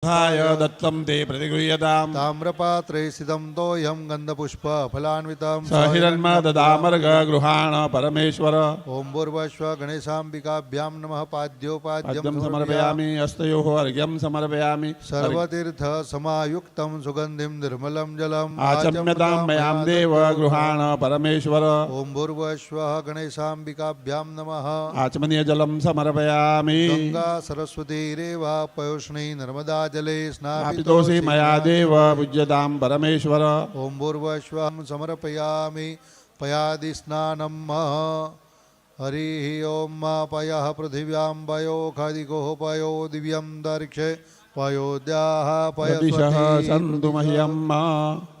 दत्तं ते प्रतिगृह्यताम् ताम्रपात्रे सिदं तोयं गन्धपुष्प फलान्वितं सहिरन्मा ददामर्ग गृहाण परमेश्वर ओं भूर्भुवस्व गणेशाम्बिकाभ्यां नमः पाद्योपाद्यं अर्घ्यं समर्पयामि हस्तयोः अर्घ्यं समर्पयामि सर्वतीर्थ समायुक्तं सुगन्धिं निर्मलं जलम् आचम्यतां मयां देव गृहाण परमेश्वर ओं भूर्भुवस्व गणेशाम्बिकाभ्यां नमः आचमनीय जलं समर्पयामि गंगा सरस्वती रेवा पयोष्णी नर्मदा जले स्नापितोऽसि मया देव पूज्यतां परमेश्वर ओं भूर्भुवस्वं समर्पयामि पयादि स्नानं हरिः ओं पयः पृथिव्यां पयो खदिगोः पयो दिव्यं दर्क्षे पयोद्याः दिशः सन्तु मह्यम्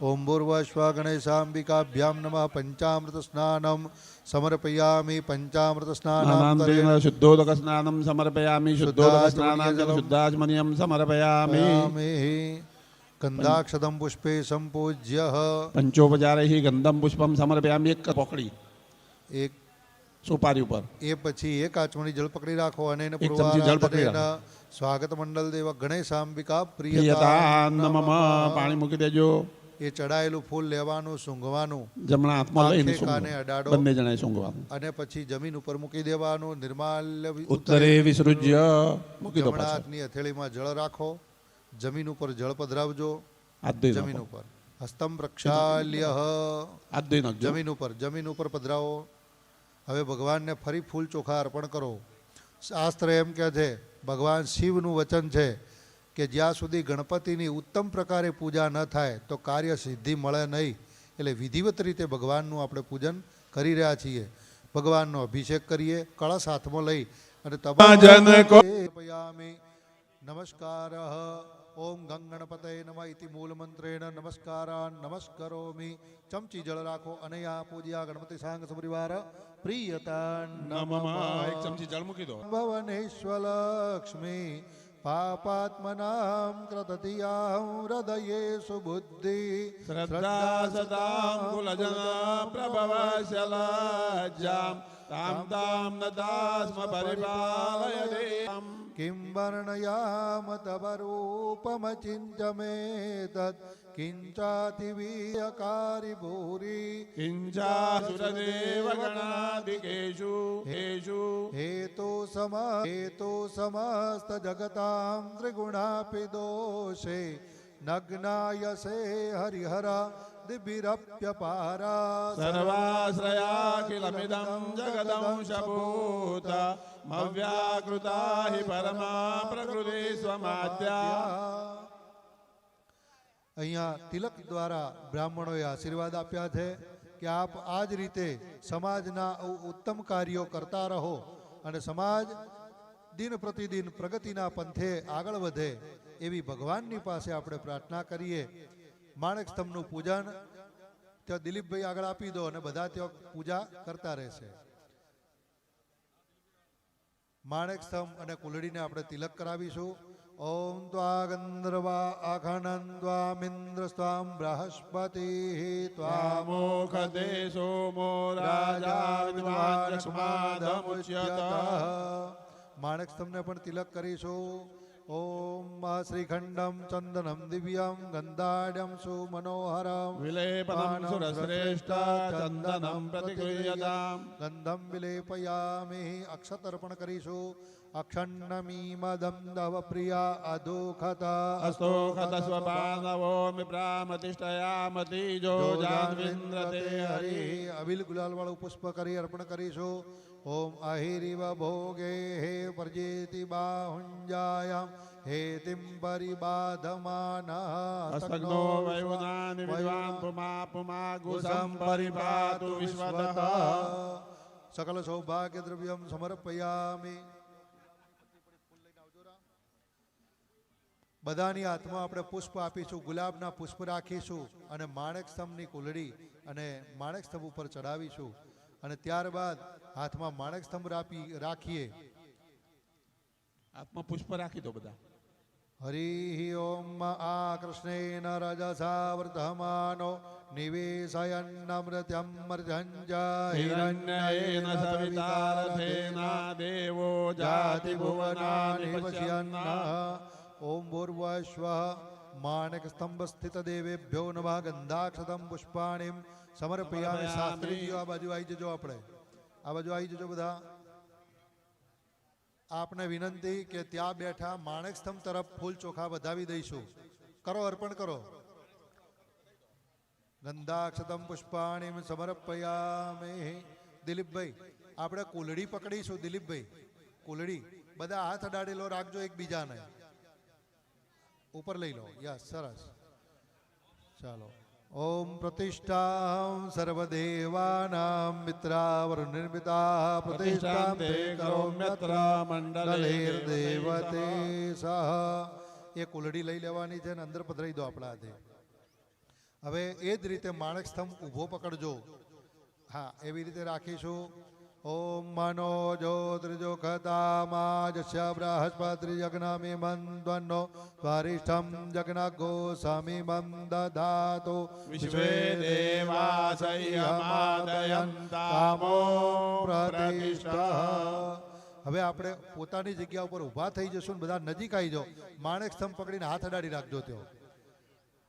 ओं भूर्भुवस्व गणेशाम्बिकाभ्यां नमः पञ्चामृतस्नानं समर्पयामि पञ्चामृतस्नानान्तरेण शुद्धोदकस्नानं समर्पयामि शुद्धोदकस्नानान्तरं शुद्धाचमनीयं समर्पयामि गन्धाक्षतं पुष्पे सम्पूज्य पंचोपचारैः गंधम पुष्पम समर्पयामि एक पकड़ी एक सुपारी ઉપર એ પછી એક આચમણી જળ પકડી રાખો અને એને એક ચમચી જળ પકડી રાખો. સ્વાગત મંડળ દેવ ગણેશાંબિકા પ્રિયતા પ્રિયતા નમઃ પાણી મૂકી દેજો. એ ચડાયેલું ફૂલ લેવાનું સૂંઘવાનું જમણા હાથમાં લઈને આંખે કાને અડાડો બંને જણાએ સૂંઘવાનું. અને પછી જમીન ઉપર મૂકી દેવાનું નિર્માલ્ય ઉત્તરે વિસૃજ્ય મૂકી દો જમણા પાછળ. હાથની હથેળીમાં જળ રાખો જમીન ઉપર જળ પધરાવજો હાથ ધોઈ જમીન નાખો. ઉપર હસ્તમ પ્રક્ષાલ્ય હાથ ધોઈ નાખજો. જમીન ઉપર પધરાવો. હવે ભગવાનને ફરી ફૂલ ચોખા અર્પણ કરો. શાસ્ત્ર એમ કહે છે ભગવાન શિવનું વચન છે કે જ્યાં સુધી ગણપતિની ઉત્તમ પ્રકારે પૂજા ન થાય તો કાર્ય સિદ્ધિ મળે નહીં. એટલે વિધિવત રીતે ભગવાનનું આપણે પૂજન કરી રહ્યા છીએ. ભગવાનનો અભિષેક કરીએ કળશ હાથમાં લઈ અને નમસ્કાર ઓમ ગંગ ગણપતય નમઃ ઇતિ મૂળ મંત્રેણ નમસ્કારાન નમસ્કરોમિ. ચમચી જળ રાખો અને આ પૂજ્યા ગણપતિ સાંગ સપરિવાર પ્રિયતા નમઃ. એક ચમચી જળ મૂકી દો. ભવનેશ્વલક્ષ્મી પાપાત્મનાં કૃતધિયાં હૃદયે સુબુદ્ધિ શ્રદ્ધા સદાં કુલજના પ્રભવશલજ્જાં તામ તામ નદાસ્મ પરિપાલય દેવં. કિં વર્ણયામ તવ રૂપમચિંચમેતત્ કિંચાતિવીયકારી ભૂરી કિંચાસુરદેવ ગણાદિકેષુ હેષુ હેતો સમસ્ત જગતાં ત્રિગુણાપી દોષે નગ્નાયસે હરિહરા દિભિરપ્યપારા સર્વાશ્રયાખિલમિદં જગદંશભૂત મવ્યાકૃતા હિ પરમા પ્રકૃતિ સ્વમાદ્યા. અહીંયા તિલક દ્વારા બ્રાહ્મણોએ આશીર્વાદ આપ્યા છે કે આપ આ જ રીતે સમાજના ઉત્તમ કાર્યો કરતા રહો અને સમાજ દિન પ્રતિદિન પ્રગતિના પંથે આગળ વધે એવી ભગવાનની પાસે આપણે પ્રાર્થના કરીએ. માણેક સ્તંભનું પૂજન ત્યાં દિલીપભાઈ આગળ આપી દો અને બધા ત્યાં પૂજા કરતા રહેશે. માણેક સ્તંભ અને કુલડીને આપણે તિલક કરાવીશું. ઓમ ત્વા ગંધર્વા આખનંદ્વામિન્દ્ર સ્વામ બૃહસ્પતિ ત્વામોખદે સોમો રાજા વિદ્વાન્યસ્માદમુચ્યત. માણેક સ્તંભને પણ તિલક કરીશું. ઓમ શ્રીખંડમ ચંદનમ દિવ્યમ ગંધાડ્યમ સુમનોહરમ વિલેપનમ સુરશ્રેષ્ઠ ચંદનમ પ્રતિગૃહ્યતામ. ગંધમ વિલેપયામિ અક્ષતર્પણ કરીશું. અક્ષન્નમીમદમ દવ પ્રિયા અધોખતા અસ્તોખત સ્વપાનવો મિપ્રામતિષ્ઠયામતિ જો જાન્વિન્દ્રતે હરિ. અબિલ ગુલાલ વાળું પુષ્પ કરી અર્પણ કરીશું. ઓમ અહિરિવ ભોગે હે પ્રજેતિ બાહુંજાયામ હેતિમ પરિબાધમાનઃ. અસ્તગ્નો વૈવનાનિ વિદ્વાન પુમા પુમા ગુસમ પરિપાતુ વિશ્વતઃ. સકલ સૌભાગ્ય દ્રવ્યમ સમર્પયામિ. બધાની હાથમાં આપણે પુષ્પ આપીશું. ગુલાબના પુષ્પ રાખીશું અને માણેક સ્તંભની કુલડી અને માણેક સ્તંભ ઉપર ચડાવીશું અને ત્યારબાદ હાથમાં માણેક સ્તંભ રાખીએ. હાથમાં પુષ્પ રાખી દો બધા. હરિ ઓમ આ કૃષ્ણેન રજસા વર્ધમાનો નિવેશયન્નમૃત્યમર્ધંજ હિરણ્યેન સવિતારથેન દેવો જાતિ ભુવનાનિ પશ્યન્ન. ओम भूर्भुवः स्वः माणिक स्तंभ स्थित देवेभ्यो नमः गंधाक्षतम पुष्पाणिम समर्पयामि शास्त्रीजीઓ આ બાજુ આવી જજો આપણે આ બાજુ આવી જજો બધા આપને વિનંતી કે ત્યાં બેઠા માણેક સ્તંભ તરફ ફૂલ ચોખા વધાવી દઈશું કરો અર્પણ કરો ગંધાક્ષતમ પુષ્પાણિમ સમર્પયામિ દિલીપભાઈ આપણે કુલડી પકડીશું દિલીપભાઈ કુલડી બધા હાથ અડાડેલો રાખજો એકબીજાને ઉપર લઈ લો યસ સરસ ચાલો ओम प्रतिष्ठां सर्वदेवानां मित्रावर निर्मिता प्रतिष्ठां ते करोम्यत्र मंडलेर्देवते सह ये कुलड़ी लई लेवानी छे ने अंदर पधराई दो आपણા હાથે હવે એ જ રીતે માણેક સ્તંભ ઊભો પકડજો હા એવી રીતે રાખીશું ओम मनो ज्योतिर्जोखतामाजस्य बृहस्पतिर्यज्ञामि मन्वन्नो स्वारिष्ठं जग्नगो समिमं दधातु विश्वे देवासह्यमादयन्तामो प्रतिष्ठा હવે આપણે પોતાની જગ્યા ઉપર ઊભા થઈ જશું ને બધા નજીક આવી જાઓ માણેક સ્તંભ પકડીને હાથ અડાડી રાખજો તેઓ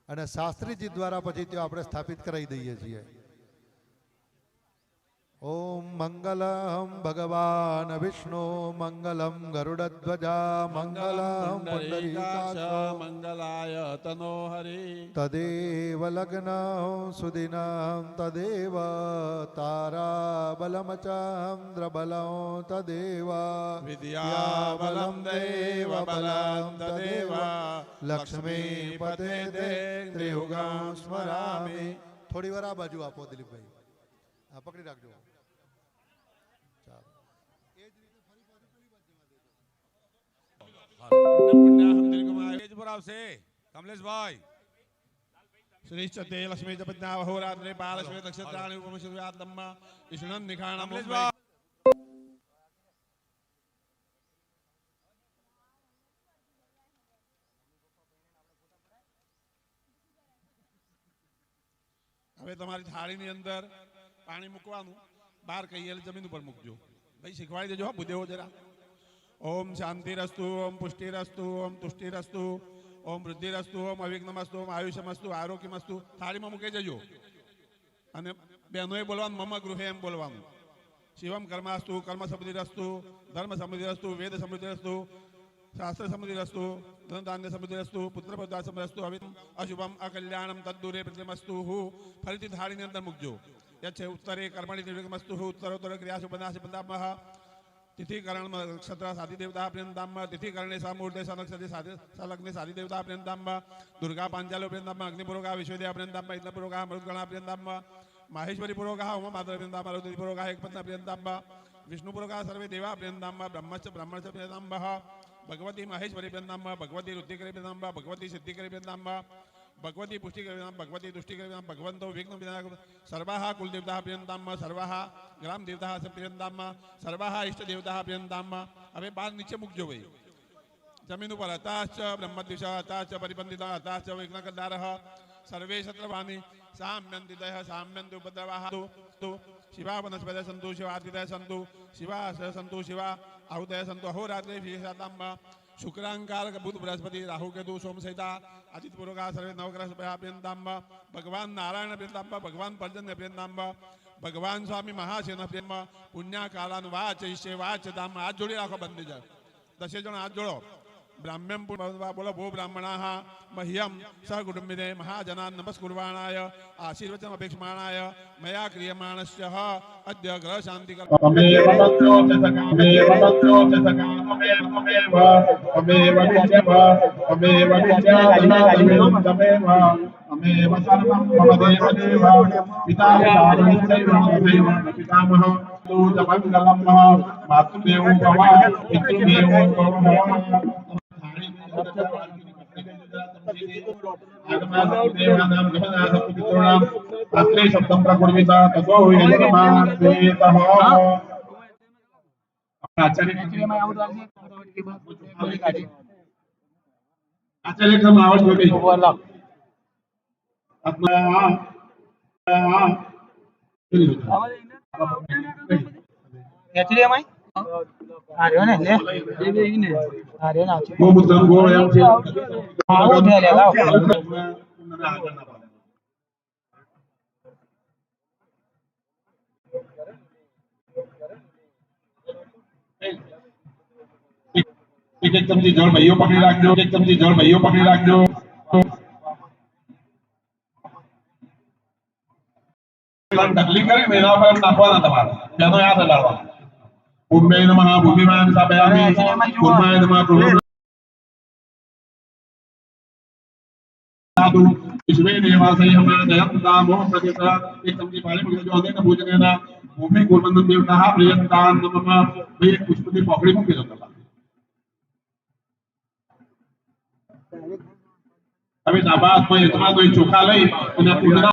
અને શાસ્ત્રીજી દ્વારા પછી તેઓ આપણે સ્થાપિત કરાવી દઈએ છીએ ओम मंगलम भगवान विष्णु मंगलम गरुड़ध्वजा मंगलम पुंडरीकाक्ष मंगलाय तनोहरि तदेव लग्न सुदिनं तदेव ताराबलं चन्द्रबलं तदेव विद्याबलं देवबलं तदेव लक्ष्मीपते ते त्रियुगं स्मरामि थोड़ी વાર આ બાજુ આપો દિલીપભાઈ આ પકડી રાખજો कमलेशभाई श्रीश्चते लक्ष्मी जपज्ञा अहोरात्रे पालश्वे नक्षत्राणि उपमश्व्यात्तम्मा विष्णुं निखाणं कमलेशभाई હવે તમારી થાળીની અંદર પાણી મૂકવાનું બહાર કહીએ જમીન ઉપર મૂકજો ભાઈ શીખવાડી દેજો હા બુદ્ધેવો જરા ओम शांतिरस्तु ओम पुष्टिरस्तु ओम तुष्टिरस्तु ओम वृद्धिरस्तु ओम अविघ्नमस्तु ओम आयुष्यमस्तु आरोग्यमस्तु थाळीમાં મૂકી જજો અને બહેનોએ બોલવાનું મમ ગૃહે એમ બોલવાનું શિવમ કર્માસ્તુ કર્મ સમૃદ્ધિરસ્તુ ધર્મ સમૃદ્ધિરસ્તુ વેદ સમૃદ્ધિરસ્તુ શાસ્ત્ર સમૃદ્ધિરસ્તુ ધનધાન્ય સમૃદ્ધિરસ્તુ પુત્ર પૌત્ર સમૃદ્ધિરસ્તુ અશુભમ અકલ્યાણમ તદ્દૂરે પ્રતિમસ્તુ ફરીથી થાળીની અંદર મૂકજો યચ્છે ઉત્તરે કર્મણિ નિર્વિઘ્નમસ્તુ ઉત્તરોત્તર ક્રિયાસુ બનાસી બંધામઃ तिथिकरण नक्षत्र साधी देवता प्रियंतांब तिथिकरणे सामूर्ते सनक्षत्रे सलग्ने साधी देवता प्रियंतांब दुर्गा पांचालो प्रियंतांब अग्निपुरोगा विश्वदेव प्रियंतांब इंद्रपुरोगा मरुद्गणा प्रियंतांब माहेश्वरी पुरोगा उमा माधव प्रियंतांब रुद्र पुरोगा एकपत्न प्रियंतांब विष्णुपुरोगा सर्वे देवा प्रियंतांब ब्रह्मश्च ब्रह्मश्च प्रियंतांब भगवती माहेश्वरी प्रियंतांब भगवती रुद्धिकरे प्रियंतांब भगवती सिद्धिकरे प्रियंतांब भगवती पुष्टिकरे भगवती तुष्टिकरे भगवंतो विघ्न सर्वाः कुलदेवताः प्रियंतांब सर्वाः ग्राम देवताः प्रियंतांब सर्वाः इष्ट देवताः प्रियंतांब હવે બાર નીચે મૂકજો ભાઈ જમીન ઉપર હતાશ્ચ બ્રહ્મદ્વિષ હતાશ્ચ પરિબંધિત હતાશ્ચ વિઘ્નકર્તારઃ સર્વે શત્રુવાણી સામ્યંતિતઃ સામ્યંતિ ઉપદ્રવાः તુ शिवा वनस्पतयः सन्तु शिवादितयः सन्तु शिवा सन्तु शिवा आहुतयः सन्तु अहोरात्रे विशेषातांब शुक्रांकारक बुध बृहस्पति राहु केतु सोम सहिता आदित्य पुरोगा सर्वे नवग्रह प्रियंतांब भगवान नारायण प्रियंतांब भगवान पर्जन्य प्रियंतांब भगवान स्वामी महासेन प्रियंब पुण्याकालान वाच ईशे वाच दाम हाथ जोड़ी राखो बंदी जाए 10 जण हाथ जोड़ो ब्राह्म्यं बोलो भो ब्राह्मणाः मह्यं सहकुटुम्बिने महाजनान् नमस्कुर्वाणाय आशीर्वचनम् अपेक्षमाणाय मया क्रियमाणस्य अद्य ग्रह शान्ति अत्रे शब्दं प्रकुर्विता ततो यजमानस्वेतः आचार्य क्रम आवाज बोली आत्मा HDMI આર્યો ને લે આર્યો ના ગો મુદ્રાનું ગો એમ છે આવો છે લે લાવ એક એક ચમચી જળ ભાઈઓ પકડી રાખજો એક ચમચી જળ ભાઈઓ પકડી રાખજો ઢગલી કરીને એના પર નાખવાના તમારે તેનો યાદ રાખવાનો કુંભે નમઃ ભૂમિમાન સ્થાપયામિ કુર્માય નમઃ કુર્મ साधु विश्वे देवासयम जयंतामो प्रतिष्ठा एक चमची पानी में जो अनेक भोजनेना भूमि कुर्मन्नं देवताः प्रियंतान् नमः भाई एक पुष्पनी पकड़ी मूकी दो હવે દાબા હાથમાં યજમાન ચોખા લઈ અને પૂર્ણ